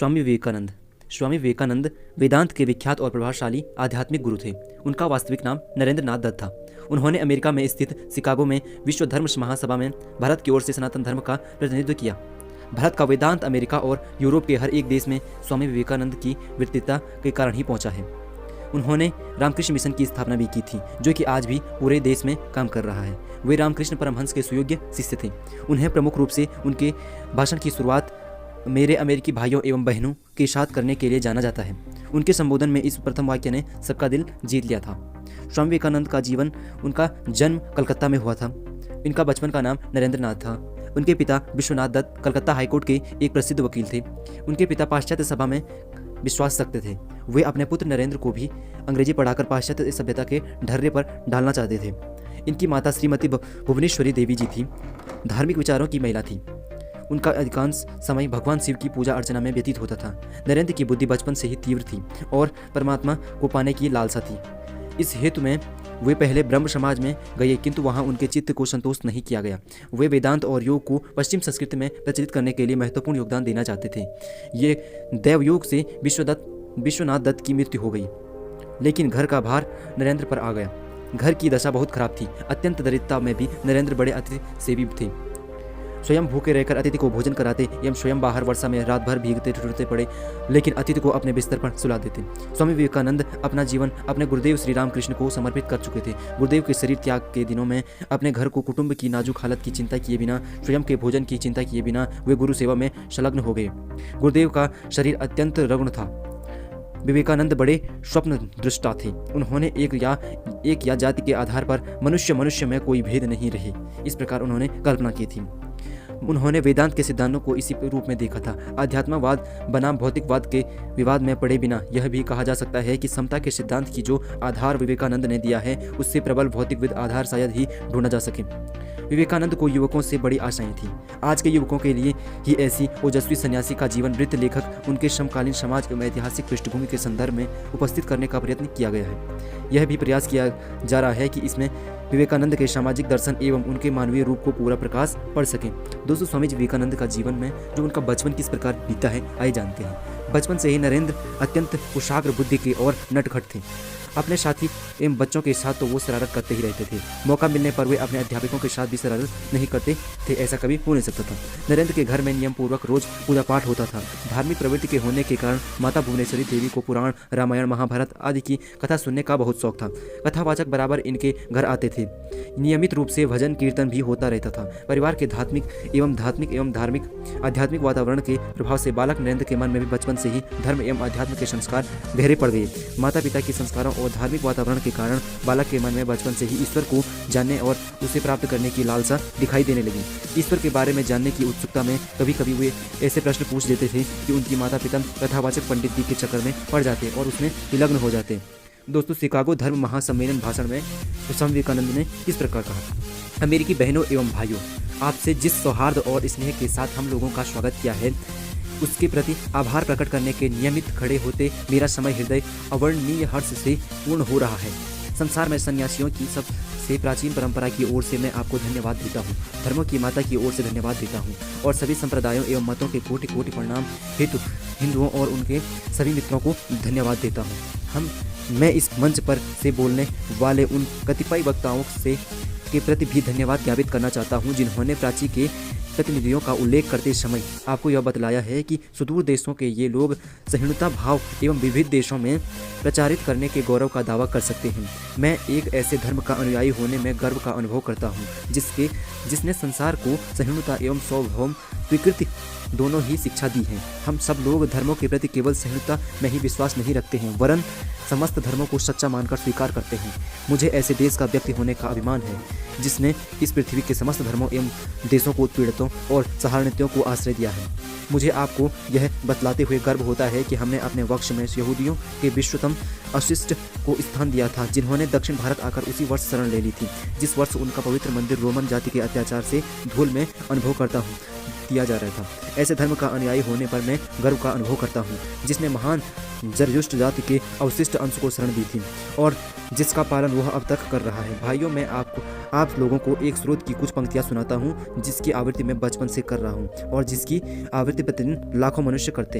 स्वामी विवेकानंद। स्वामी विवेकानंद वेदांत के विख्यात और प्रभावशाली आध्यात्मिक गुरु थे। उनका वास्तविक नाम नरेंद्र नाथ दत्त था। उन्होंने अमेरिका में स्थित शिकागो में विश्व धर्म महासभा में भारत की ओर से सनातन धर्म का प्रतिनिधित्व किया। भारत का वेदांत अमेरिका और यूरोप के हर एक देश में स्वामी विवेकानंद की वृत्तिता के कारण ही पहुंचा है। उन्होंने रामकृष्ण मिशन की स्थापना भी की थी, जो कि आज भी पूरे देश में काम कर रहा है। वे रामकृष्ण परमहंस के सुयोग्य शिष्य थे। उन्हें प्रमुख रूप से उनके भाषण की शुरुआत मेरे अमेरिकी भाइयों एवं बहनों के साथ करने के लिए जाना जाता है। उनके संबोधन में इस प्रथम वाक्य ने सबका दिल जीत लिया था। स्वामी विवेकानंद का जीवन, उनका जन्म कलकत्ता में हुआ था। इनका बचपन का नाम नरेंद्र नाथ था। उनके पिता विश्वनाथ दत्त कलकत्ता हाईकोर्ट के एक प्रसिद्ध वकील थे। उनके पिता पाश्चात्य सभा में विश्वास रखते थे। वे अपने पुत्र नरेंद्र को भी अंग्रेजी पढ़ाकर पाश्चात्य सभ्यता के ढर्रे पर डालना चाहते थे। इनकी माता श्रीमती भुवनेश्वरी देवी जी थी, धार्मिक विचारों की महिला थी। उनका अधिकांश समय भगवान शिव की पूजा अर्चना में व्यतीत होता था। नरेंद्र की बुद्धि बचपन से ही तीव्र थी और परमात्मा को पाने की लालसा थी। इस हेतु में वे पहले ब्रह्म समाज में गए, किंतु वहां उनके चित्त को संतोष नहीं किया गया। वे वेदांत और योग को पश्चिम संस्कृति में प्रचलित करने के लिए महत्वपूर्ण योगदान देना चाहते थे। ये दैवयोग से विश्वनाथ दत्त की मृत्यु हो गई, लेकिन घर का भार नरेंद्र पर आ गया। घर की दशा बहुत खराब थी। अत्यंत दरिद्रता में भी नरेंद्र बड़े अतिथि सेवी थे। स्वयं भूखे रहकर अतिथि को भोजन कराते एवं स्वयं बाहर वर्षा में रात भर भीगते ठुठुरते पड़े, लेकिन अतिथि को अपने बिस्तर पर सुला देते। स्वामी विवेकानंद अपना जीवन अपने गुरुदेव श्री रामकृष्ण को समर्पित कर चुके थे। गुरुदेव के शरीर त्याग के दिनों में अपने घर को कुटुंब की नाजुक हालत की चिंता किए बिना, स्वयं के भोजन की चिंता किए बिना वे गुरु सेवा में संलग्न हो गए। गुरुदेव का शरीर अत्यंत रुग्ण था। विवेकानंद बड़े स्वप्न दृष्टा थे। उन्होंने एक या जाति के आधार पर मनुष्य में कोई भेद नहीं रहे, इस प्रकार उन्होंने कल्पना की थी। उन्होंने वेदांत के सिद्धांतों को इसी रूप में देखा था। अध्यात्मवाद बनाम भौतिकवाद के विवाद में पड़े बिना यह भी कहा जा सकता है कि समता के सिद्धांत की जो आधार विवेकानंद ने दिया है, उससे प्रबल भौतिकविद आधार शायद ही ढूंढा जा सके। विवेकानंद को युवकों से बड़ी आशाएं थी। आज के युवकों के लिए ही ऐसी ओजस्वी सन्यासी का जीवन वृत्त लेखक उनके समकालीन समाज एवं ऐतिहासिक पृष्ठभूमि के संदर्भ में उपस्थित करने का प्रयत्न किया गया है। यह भी प्रयास किया जा रहा है कि इसमें विवेकानंद के सामाजिक दर्शन एवं उनके मानवीय रूप को पूरा प्रकाश पड़ सके। दोस्तों, स्वामी विवेकानंद का जीवन में जो उनका बचपन किस प्रकार बीता है, आइए जानते हैं। बचपन से ही नरेंद्र अत्यंत कुशाग्र बुद्धि के और नटखट थे। अपने साथी एवं बच्चों के साथ तो वो शरारत करते ही रहते थे। मौका मिलने पर वे अपने अध्यापकों के साथ भी शरारत नहीं करते थे, ऐसा कभी हो नहीं सकता था। नरेंद्र के घर में नियम पूर्वक रोज पूजा पाठ होता था। धार्मिक प्रवृत्ति के होने के कारण माता भुवनेश्वरी देवी को पुराण, रामायण, महाभारत आदि की कथा सुनने का बहुत शौक था। कथावाचक बराबर इनके घर आते थे। नियमित रूप से भजन कीर्तन भी होता रहता था। परिवार के धार्मिक आध्यात्मिक वातावरण के प्रभाव से बालक नरेंद्र के मन में भी बचपन से ही धर्म एवं अध्यात्म के संस्कार गहरे पड़ गए। माता पिता के संस्कारों और धार्मिक वातावरण के कारण बालक के मन में बचपन से ही ईश्वर को जानने और उसे प्राप्त करने की लालसा दिखाई देने लगी। ईश्वर के बारे में जानने की उत्सुकता में कभी कभी वे ऐसे प्रश्न पूछ देते थे कि उनकी माता पिता कथावाचक पंडित जी के चक्कर में पड़ जाते और उसमें विलग्न हो जाते। दोस्तों, शिकागो धर्म महासम्मेलन भाषण में स्वामी विवेकानंद ने इस प्रकार कहा: अमेरिकी बहनों एवं भाइयों, आपसे जिस सौहार्द और स्नेह के साथ हम लोगों का स्वागत किया है, उसके प्रति आभार प्रकट करने के नियमित खड़े होते मेरा समय हृदय अवर्णनीय हर्ष से पूर्ण हो रहा है। संसार में सन्यासियों की सबसे प्राचीन परंपरा की ओर से मैं आपको धन्यवाद देता हूँ। धर्मों की माता की ओर से धन्यवाद देता हूँ और सभी संप्रदायों एवं मतों के कोटि कोटि प्रणाम हेतु हिंदुओं और उनके सभी मित्रों को धन्यवाद देता हूँ। मैं इस मंच पर से बोलने वाले उन कतिपय वक्ताओं के प्रति भी धन्यवाद ज्ञापित करना चाहता हूँ, जिन्होंने प्राची के प्रतिनिधियों का उल्लेख करते समय आपको यह बतलाया है कि सुदूर देशों के ये लोग सहिष्णुता भाव एवं विविध देशों में प्रचारित करने के गौरव का दावा कर सकते हैं। मैं एक ऐसे धर्म का अनुयायी होने में गर्व का अनुभव करता हूँ जिसने संसार को सहिष्णुता एवं सार्वभौम स्वीकृति दोनों ही शिक्षा दी है। हम सब लोग धर्मों के प्रति केवल सहिष्णुता में ही विश्वास नहीं रखते हैं, वरन समस्त धर्मों को सच्चा मानकर स्वीकार करते हैं। मुझे ऐसे देश का व्यक्ति होने का अभिमान है जिसने इस पृथ्वी के समस्त धर्मों एवं देशों को उत्पीड़ितों और सहारणियों को आश्रय दिया है। मुझे आपको यह बतलाते हुए गर्व होता है कि हमने अपने वंश में यहूदियों के विश्वतम अशिष्ट को स्थान दिया था, जिन्होंने दक्षिण भारत आकर उसी वर्ष शरण ले ली थी जिस वर्ष उनका पवित्र मंदिर रोमन जाति के अत्याचार से धूल में अनुभव करता हूँ दिया जा रहा था। ऐसे धर्म का अनुयायी होने पर मैं गर्व का अनुभव करता हूँ जिसने महान जरयुष्ट जाति के अवशिष्ट अंश को शरण दी थी और जिसका पालन वह अब तक कर रहा है। भाइयों, मैं आप लोगों को एक स्रोत की कुछ पंक्तियां सुनाता हूँ जिसकी आवृत्ति मैं बचपन से कर रहा हूँ और जिसकी आवृत्ति प्रतिदिन लाखों मनुष्य करते हैं।